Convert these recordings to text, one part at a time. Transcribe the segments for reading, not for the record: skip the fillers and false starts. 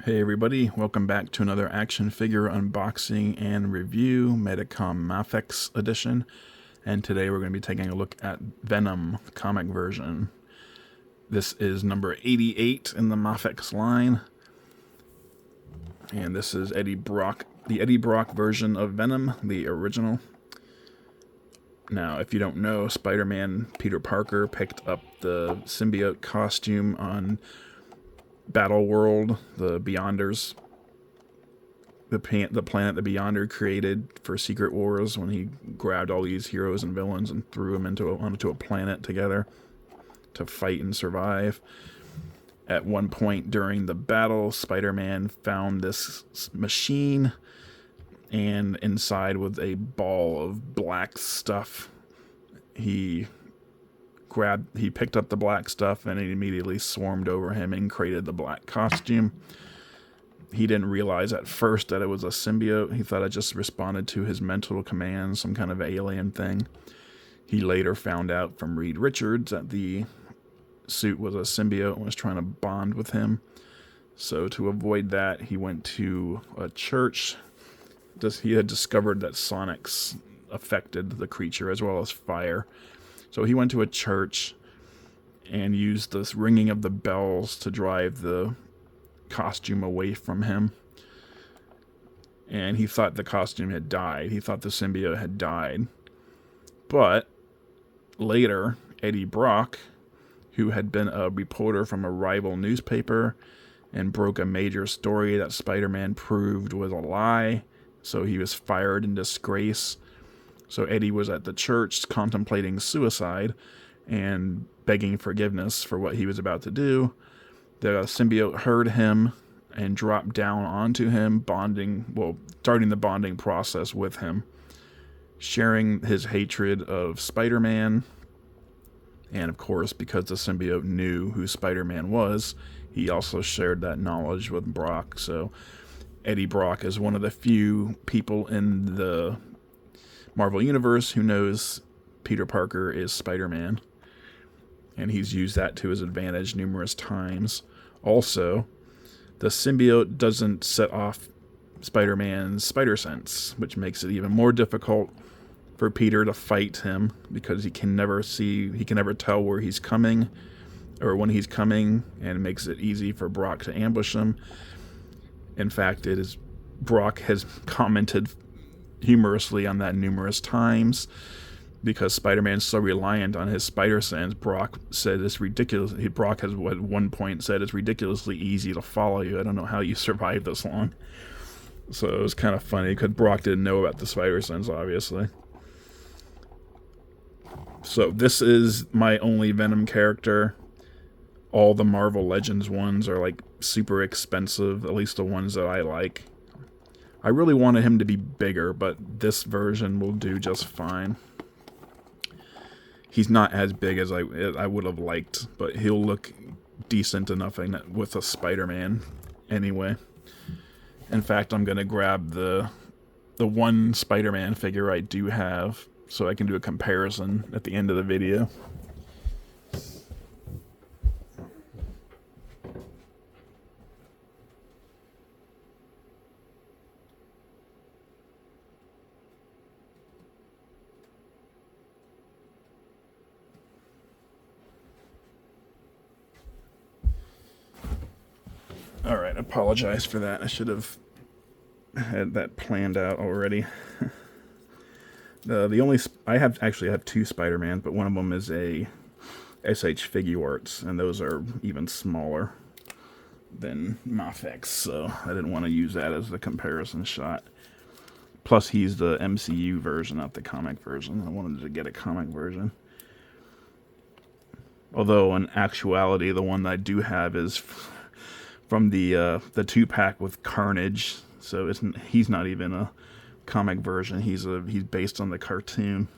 Hey everybody, welcome back to another action figure unboxing and review, Medicom Mafex edition. And today we're going to be taking a look at Venom comic version. This is number 88 in the Mafex line. And this is Eddie Brock, the Eddie Brock version of Venom, the original. Now, if you don't know, Spider-Man Peter Parker picked up the symbiote costume on Battle World, the Beyonders, the planet the Beyonder created for Secret Wars, when he grabbed all these heroes and villains and threw them onto a planet together to fight and survive. At one point during the battle, Spider-Man found this machine, and inside was a ball of black stuff. He picked up the black stuff and it immediately swarmed over him and created the black costume. He didn't realize at first that it was a symbiote. He thought it just responded to his mental commands, some kind of alien thing. He later found out from Reed Richards that the suit was a symbiote and was trying to bond with him. So to avoid that, he went to a church. He had discovered that sonics affected the creature as well as fire. So he went to a church and used this ringing of the bells to drive the costume away from him. And he thought the costume had died. He thought the symbiote had died. But later, Eddie Brock, who had been a reporter from a rival newspaper and broke a major story that Spider-Man proved was a lie, so he was fired in disgrace. So Eddie was at the church contemplating suicide and begging forgiveness for what he was about to do. The symbiote heard him and dropped down onto him, starting the bonding process with him, sharing his hatred of Spider-Man. And of course, because the symbiote knew who Spider-Man was, he also shared that knowledge with Brock. So Eddie Brock is one of the few people in the Marvel Universe who knows Peter Parker is Spider-Man, and he's used that to his advantage numerous times. Also, the symbiote doesn't set off Spider-Man's spider sense, which makes it even more difficult for Peter to fight him, because he can never tell where he's coming or when he's coming, and it makes it easy for Brock to ambush him. In fact, Brock has commented humorously on that numerous times, because Spider-Man's so reliant on his spider sense. Brock said it's ridiculous. Brock has at one point said it's ridiculously easy to follow you. I don't know how you survived this long. So it was kind of funny, because Brock didn't know about the spider sense, obviously. So this is my only Venom character. All the Marvel Legends ones are like super expensive, at least the ones that I like. I really wanted him to be bigger, but this version will do just fine. He's not as big as I would have liked, but he'll look decent enough with a Spider-Man anyway. In fact, I'm going to grab the one Spider-Man figure I do have, so I can do a comparison at the end of the video. Alright, apologize for that. I should have had that planned out already. I actually have two Spider-Mans, but one of them is a SH Figuarts, and those are even smaller than Mafex, so I didn't want to use that as the comparison shot. Plus, he's the MCU version, not the comic version. I wanted to get a comic version. Although, in actuality, the one that I do have is from the 2-pack with Carnage, so he's not even a comic version. He's based on the cartoon,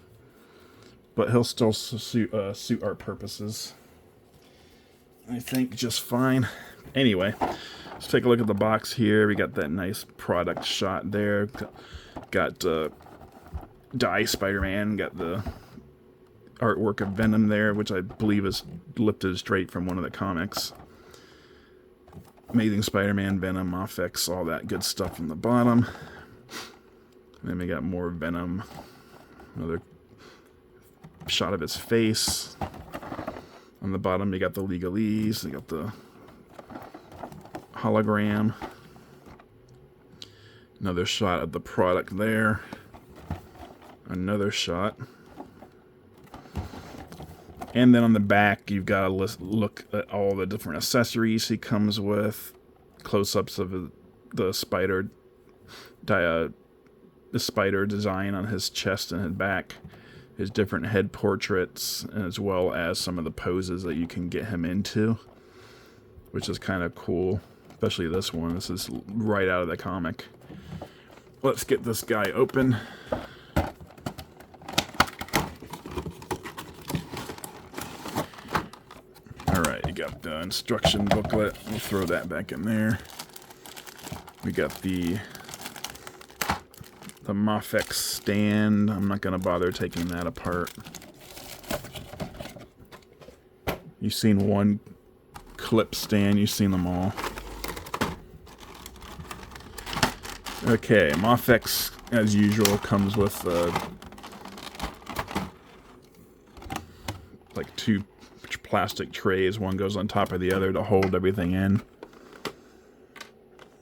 but he'll still suit our purposes, I think, just fine. Anyway, let's take a look at the box here. We got that nice product shot there. Got Die Spider-Man. Got the artwork of Venom there, which I believe is lifted straight from one of the comics. Amazing Spider-Man, Venom, Mafex, all that good stuff on the bottom. And then we got more Venom. Another shot of his face. On the bottom, you got the legalese. You got the hologram. Another shot of the product there. Another shot. And then on the back, you've got to look at all the different accessories he comes with. Close-ups of the spider design on his chest and his back. His different head portraits, as well as some of the poses that you can get him into, which is kind of cool. Especially this one. This is right out of the comic. Let's get this guy open. Alright, you got the instruction booklet. We'll throw that back in there. We got the Mafex stand. I'm not going to bother taking that apart. You've seen one clip stand. You've seen them all. Okay, Mafex, as usual, comes with like two plastic trays. One goes on top of the other to hold everything in.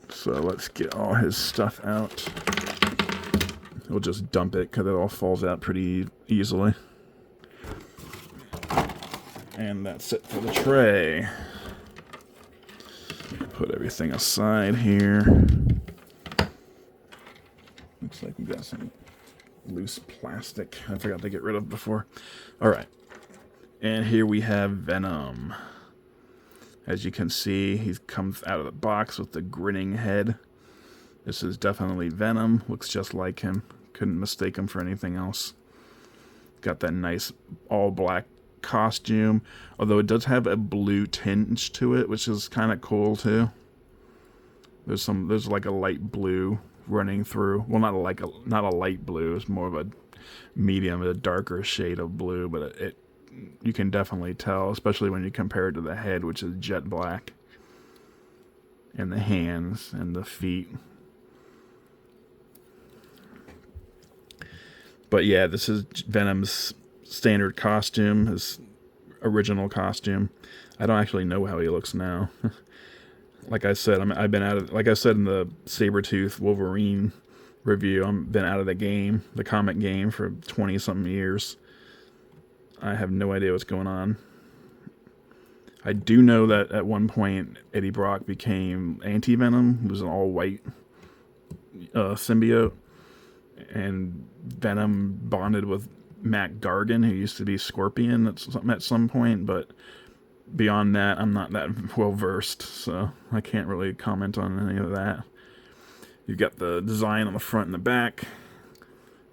So let's get all his stuff out. We'll just dump it because it all falls out pretty easily. And that's it for the tray. Put everything aside here. Looks like we got some loose plastic I forgot to get rid of before. Alright. And here we have Venom. As you can see, he comes out of the box with the grinning head. This is definitely Venom. Looks just like him. Couldn't mistake him for anything else. Got that nice all-black costume. Although it does have a blue tinge to it, which is kind of cool too. There's like a light blue running through. Well, not a light blue. It's more of a medium, a darker shade of blue. But you can definitely tell, especially when you compare it to the head, which is jet black, and the hands and the feet. But yeah, this is Venom's standard costume, his original costume. I don't actually know how he looks now. Like I said, I've been out of. Like I said in the Sabretooth Wolverine review, I've been out of the game, the comic game, for 20-something years. I have no idea what's going on. I do know that at one point Eddie Brock became Anti-Venom. He was an all-white symbiote. And Venom bonded with Mac Gargan, who used to be Scorpion at some point, but beyond that, I'm not that well versed, so I can't really comment on any of that. You've got the design on the front and the back,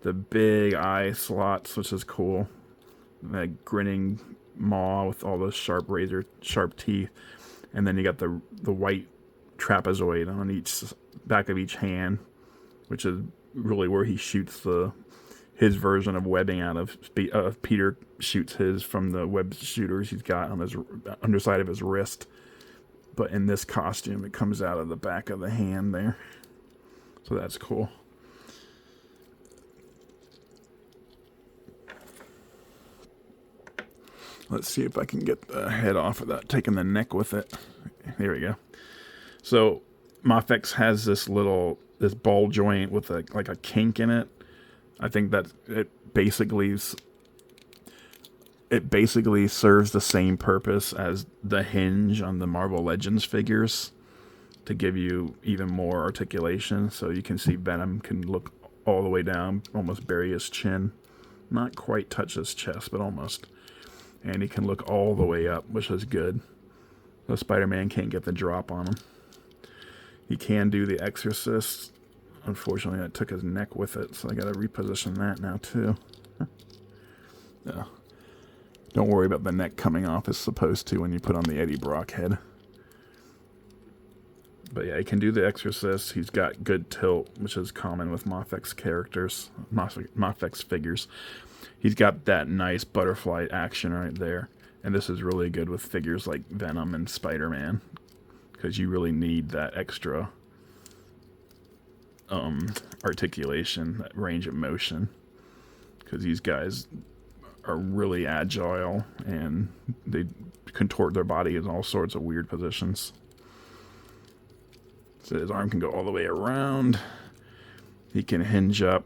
the big eye slots, which is cool, that grinning maw with all those sharp teeth, and then you got the white trapezoid on each back of each hand, which is really where he shoots his version of webbing out of. Peter shoots his from the web shooters he's got on his underside of his wrist. But in this costume, it comes out of the back of the hand there. So that's cool. Let's see if I can get the head off without taking the neck with it. There we go. So Mafex has this ball joint with like a kink in it. I think that it basically serves the same purpose as the hinge on the Marvel Legends figures, to give you even more articulation. So you can see Venom can look all the way down, almost bury his chin. Not quite touch his chest, but almost. And he can look all the way up, which is good. So Spider-Man can't get the drop on him. He can do the Exorcist. Unfortunately, I took his neck with it, so I gotta reposition that now too. No. Don't worry about the neck coming off as supposed to when you put on the Eddie Brock head. But yeah, he can do the Exorcist. He's got good tilt, which is common with Mafex characters, Mafex figures. He's got that nice butterfly action right there. And this is really good with figures like Venom and Spider-Man, because you really need that extra articulation, that range of motion, because these guys are really agile and they contort their body in all sorts of weird positions. So his arm can go all the way around. He can hinge up.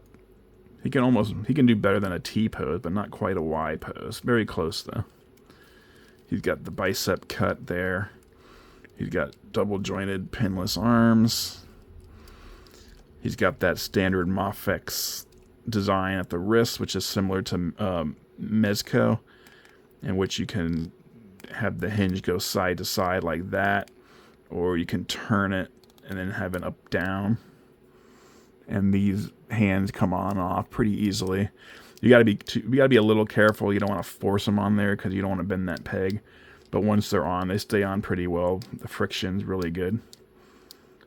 He can do better than a T pose, but not quite a Y pose. Very close though. He's got the bicep cut there. He's got double jointed pinless arms. He's got that standard Mafex design at the wrist, which is similar to Mezco, in which you can have the hinge go side to side like that, or you can turn it and then have it up down. And these hands come on and off pretty easily. You gotta be a little careful. You don't want to force them on there because you don't want to bend that peg. But once they're on, they stay on pretty well. The friction's really good.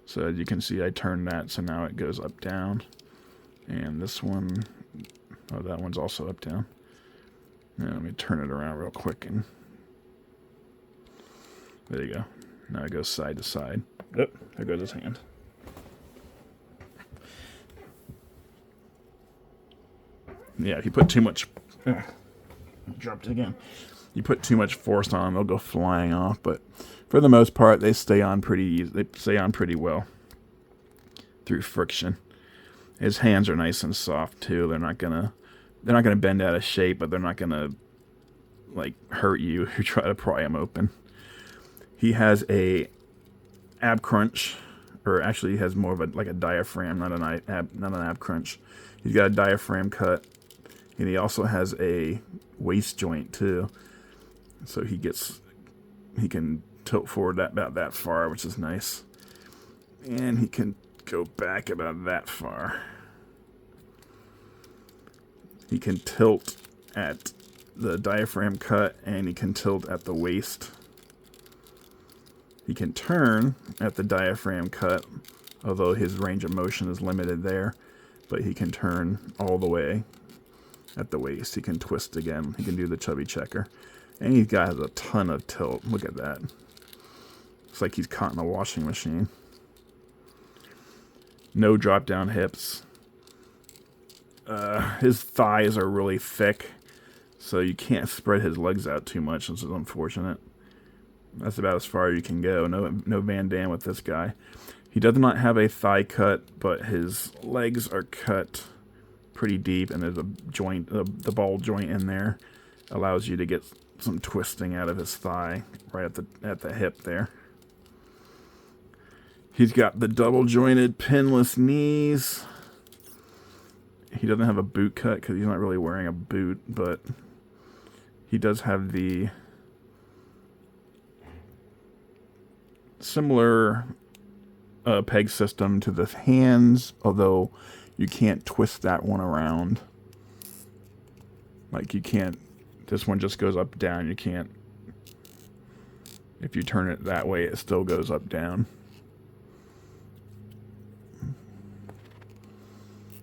So as you can see, I turned that, so now it goes up down. And this one, oh, that one's also up down. Now let me turn it around real quick, and there you go. Now it goes side to side. Oh, there goes his hand. Yeah, if you put too much, dropped it again. You put too much force on them, they'll go flying off. But for the most part, they stay on pretty easy. They stay on pretty well through friction. His hands are nice and soft too. They're not gonna bend out of shape, but they're not gonna like hurt you if you try to pry him open. He has a ab crunch, or actually he has more of a diaphragm, not an ab crunch. He's got a diaphragm cut, and he also has a waist joint too. So he can tilt forward about that far, which is nice, and he can go back about that far. He can tilt at the diaphragm cut, and he can tilt at the waist. He can turn at the diaphragm cut, although his range of motion is limited there, but he can turn all the way at the waist. He can twist again. He can do the chubby checker. And he's got a ton of tilt. Look at that. It's like he's caught in a washing machine. No drop down hips. His thighs are really thick, so you can't spread his legs out too much, which is unfortunate. That's about as far as you can go. No Van Damme with this guy. He does not have a thigh cut, but his legs are cut pretty deep, and there's a joint, the ball joint in there, allows you to get some twisting out of his thigh right at the hip there. He's got the double jointed pinless knees. He doesn't have a boot cut because he's not really wearing a boot, but he does have the similar peg system to the hands, although you can't twist that one around. Like you can't, this one just goes up down. You can't, if you turn it that way, it still goes up down.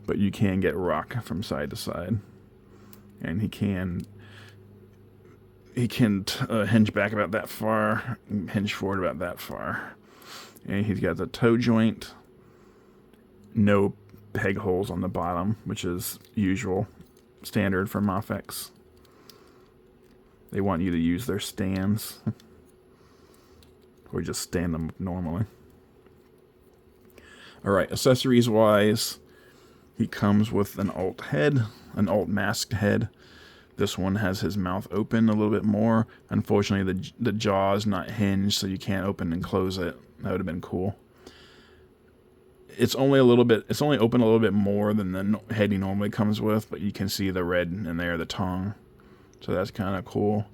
But you can get rock from side to side, and he can hinge back about that far, hinge forward about that far, and he's got the toe joint, no peg holes on the bottom, which is usual, standard for Mafex. They want you to use their stands, or just stand them normally. All right, accessories wise. He comes with an alt head, an alt masked head. This one has his mouth open a little bit more. Unfortunately, the jaw is not hinged, so you can't open and close it. That would have been cool. It's only open a little bit more than the head he normally comes with, but you can see the red in there, the tongue. So that's kind of cool.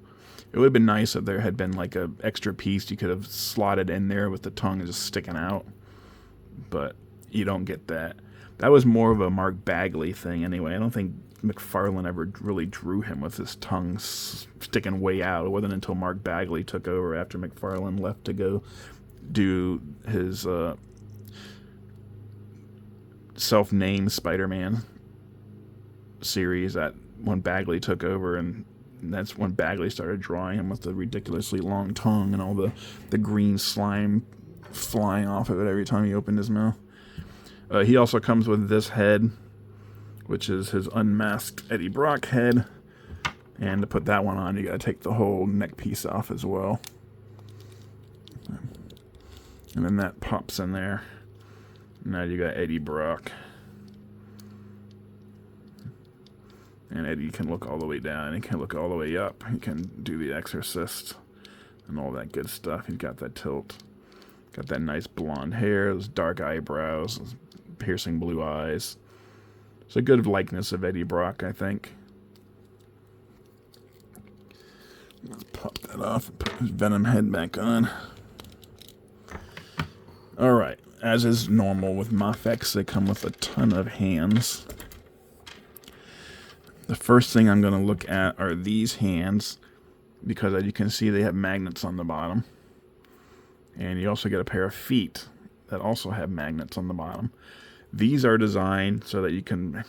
It would have been nice if there had been like a extra piece you could have slotted in there with the tongue just sticking out, but you don't get that. That was more of a Mark Bagley thing anyway. I don't think McFarlane ever really drew him with his tongue sticking way out. It wasn't until Mark Bagley took over after McFarlane left to go do his self-named Spider-Man series, that when Bagley took over, and that's when Bagley started drawing him with the ridiculously long tongue and all the green slime flying off of it every time he opened his mouth. He also comes with this head, which is his unmasked Eddie Brock head. And to put that one on, you gotta take the whole neck piece off as well. And then that pops in there. Now you got Eddie Brock. And Eddie can look all the way down. He can look all the way up. He can do the Exorcist and all that good stuff. He's got that tilt. Got that nice blonde hair, those dark eyebrows, those piercing blue eyes. It's a good likeness of Eddie Brock, I think. Let's pop that off and put his Venom head back on. Alright, as is normal with Mafex, they come with a ton of hands. The first thing I'm going to look at are these hands, because as you can see they have magnets on the bottom. And you also get a pair of feet that also have magnets on the bottom. These are designed so that you can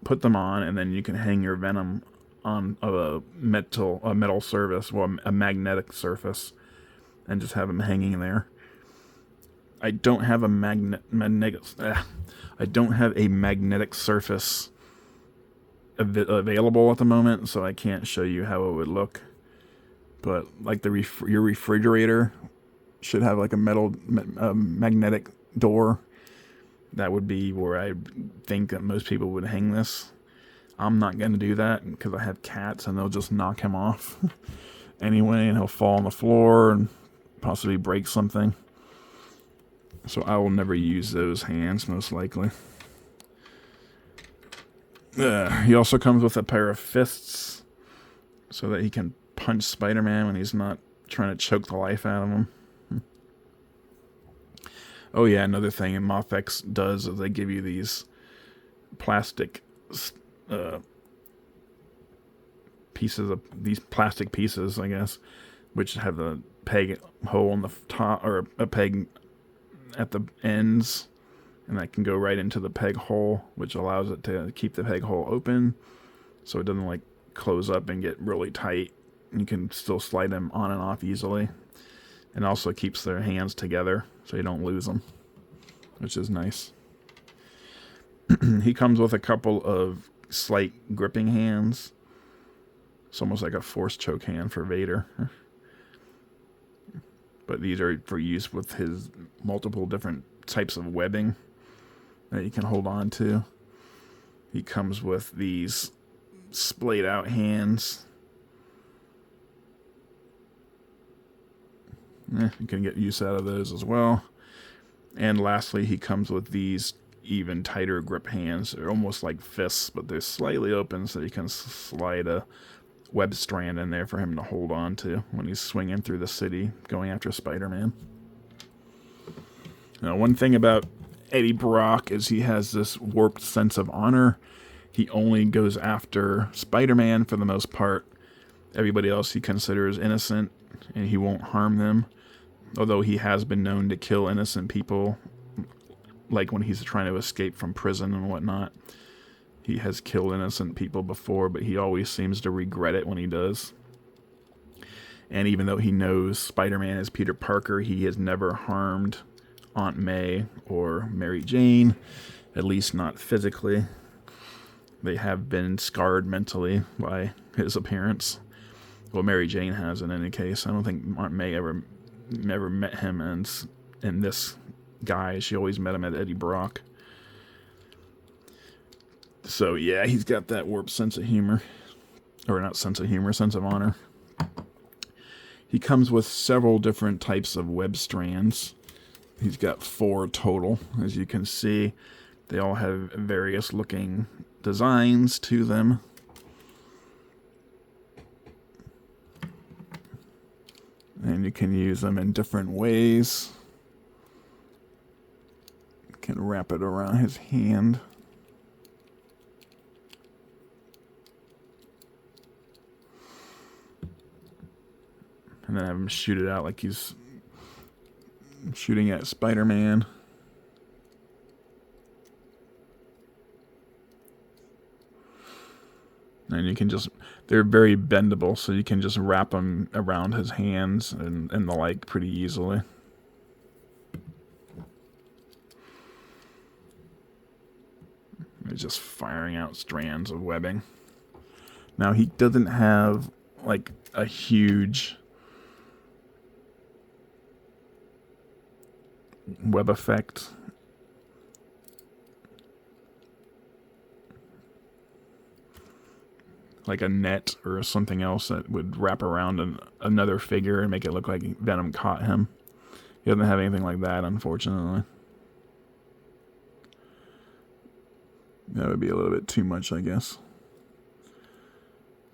put them on and then you can hang your Venom on a metal surface, well, a magnetic surface, and just have them hanging there. I don't have a magnetic surface available at the moment, so I can't show you how it would look. But like your refrigerator should have like a magnetic door. That would be where I think that most people would hang this. I'm not going to do that because I have cats and they'll just knock him off anyway, and he'll fall on the floor and possibly break something. So I will never use those hands, most likely. He also comes with a pair of fists so that he can punch Spider-Man when he's not trying to choke the life out of him. Oh yeah, another thing Mafex does is they give you these plastic plastic pieces, I guess, which have a peg hole on the top, or a peg at the ends, and that can go right into the peg hole, which allows it to keep the peg hole open so it doesn't like close up and get really tight. You can still slide them on and off easily, and also keeps their hands together so you don't lose them, which is nice. He comes with a couple of slight gripping hands. It's almost like a force choke hand for Vader. But these are for use with his multiple different types of webbing that you can hold on to. He comes with these splayed out hands. You can get use out of those as well. And lastly, he comes with these even tighter grip hands. They're almost like fists, but they're slightly open so you can slide a web strand in there for him to hold on to when he's swinging through the city going after Spider-Man. Now, one thing about Eddie Brock is he has this warped sense of honor. He only goes after Spider-Man for the most part. Everybody else he considers innocent, and he won't harm them. Although he has been known to kill innocent people, like when he's trying to escape from prison and whatnot. He has killed innocent people before, but he always seems to regret it when he does. And even though he knows Spider-Man is Peter Parker, he has never harmed Aunt May or Mary Jane, at least not physically. They have been scarred mentally by his appearance. Well, Mary Jane has in any case. I don't think Aunt May ever met him in this guy. She always met him at Eddie Brock. So yeah, he's got that warped sense of humor. Or not sense of humor, sense of honor. He comes with several different types of web strands. He's got 4 total. As you can see, they all have various looking designs to them. And you can use them in different ways. You can wrap it around his hand. And then have him shoot it out like he's shooting at Spider-Man. And you can just, they're very bendable, so you can just wrap them around his hands and the like pretty easily. He's just firing out strands of webbing. Now, he doesn't have, like, a huge web effect. Like a net or something else that would wrap around another figure and make it look like Venom caught him. He doesn't have anything like that, unfortunately. That would be a little bit too much, I guess.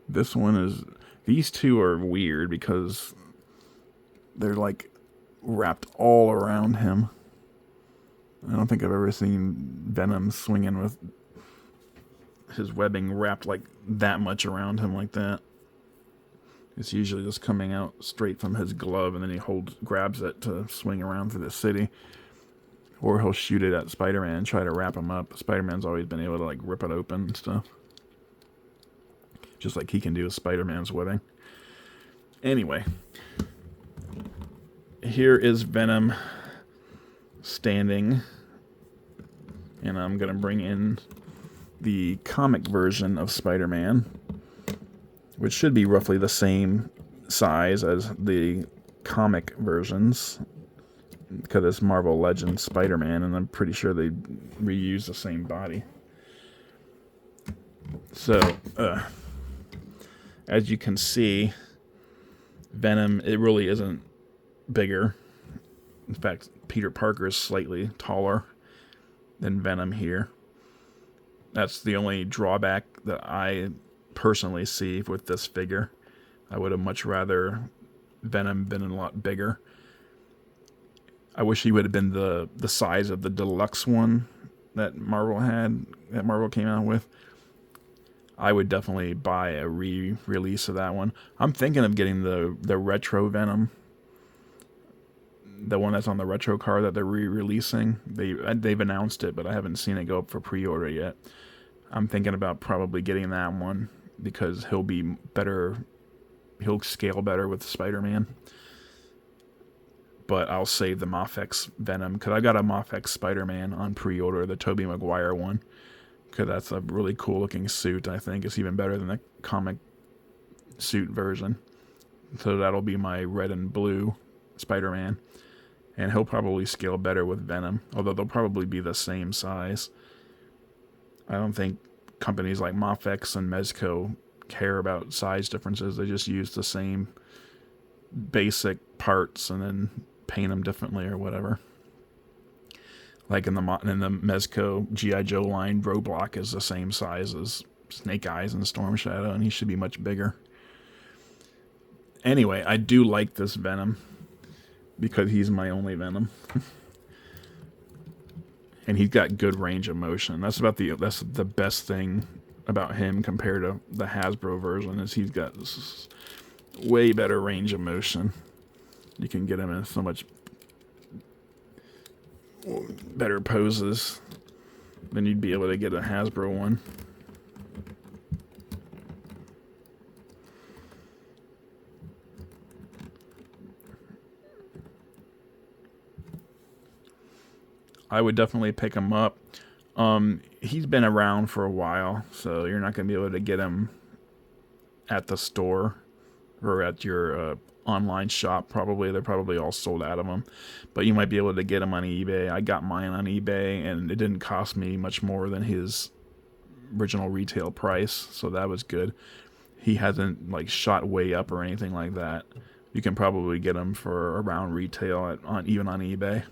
This one is... These two are weird because they're like wrapped all around him. I don't think I've ever seen Venom swinging with his webbing wrapped like that much around him like that. It's usually just coming out straight from his glove, and then he grabs it to swing around through the city. Or he'll shoot it at Spider-Man and try to wrap him up. Spider-Man's always been able to like rip it open and stuff. Just like he can do with Spider-Man's webbing. Anyway. Here is Venom standing. And I'm going to bring in the comic version of Spider-Man, which should be roughly the same size as the comic versions, because it's Marvel Legends Spider-Man, and I'm pretty sure they reuse the same body. So, as you can see, Venom, it really isn't bigger. In fact, Peter Parker is slightly taller than Venom here. That's the only drawback that I personally see with this figure. I would have much rather Venom been a lot bigger. I wish he would have been the size of the deluxe one that Marvel came out with. I would definitely buy a re-release of that one. I'm thinking of getting the retro Venom. The one that's on the retro card that they're re-releasing. They've announced it, but I haven't seen it go up for pre-order yet. I'm thinking about probably getting that one because he'll be better. He'll scale better with Spider-Man. But I'll save the Mafex Venom because I got a Mafex Spider-Man on pre-order, the Tobey Maguire one, because that's a really cool looking suit. I think it's even better than the comic suit version. So that'll be my red and blue Spider-Man. And he'll probably scale better with Venom, although they'll probably be the same size. I don't think companies like Mafex and Mezco care about size differences. They just use the same basic parts and then paint them differently or whatever. Like in the Mezco G.I. Joe line, Roadblock is the same size as Snake Eyes and Storm Shadow, and he should be much bigger. Anyway, I do like this Venom because he's my only Venom. And he's got good range of motion. That's the best thing about him compared to the Hasbro version, is he's got this way better range of motion. You can get him in so much better poses than you'd be able to get a Hasbro one. I would definitely pick him up. He's been around for a while, so you're not going to be able to get him at the store or at your online shop. Probably they're probably all sold out of them, but you might be able to get them on eBay. I got mine on eBay, and it didn't cost me much more than his original retail price, so that was good. He hasn't like shot way up or anything like that. You can probably get him for around retail even on eBay.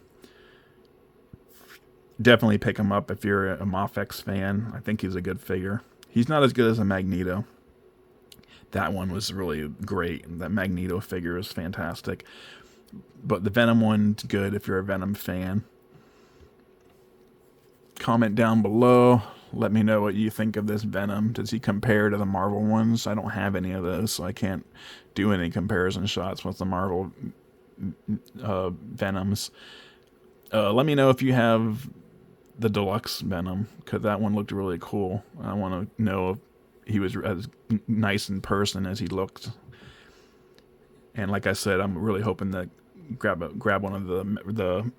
Definitely pick him up if you're a Mafex fan. I think he's a good figure. He's not as good as a Magneto. That one was really great. That Magneto figure is fantastic. But the Venom one's good if you're a Venom fan. Comment down below. Let me know what you think of this Venom. Does he compare to the Marvel ones? I don't have any of those, so I can't do any comparison shots with the Marvel Venoms. Let me know if you have the deluxe Venom, because that one looked really cool. I want to know if he was as nice in person as he looked. And like I said, I'm really hoping to grab one of the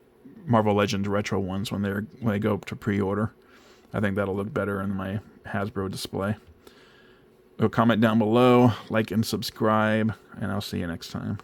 Marvel Legends retro ones when they go up to pre-order. I think that'll look better in my Hasbro display. So comment down below, like and subscribe, and I'll see you next time.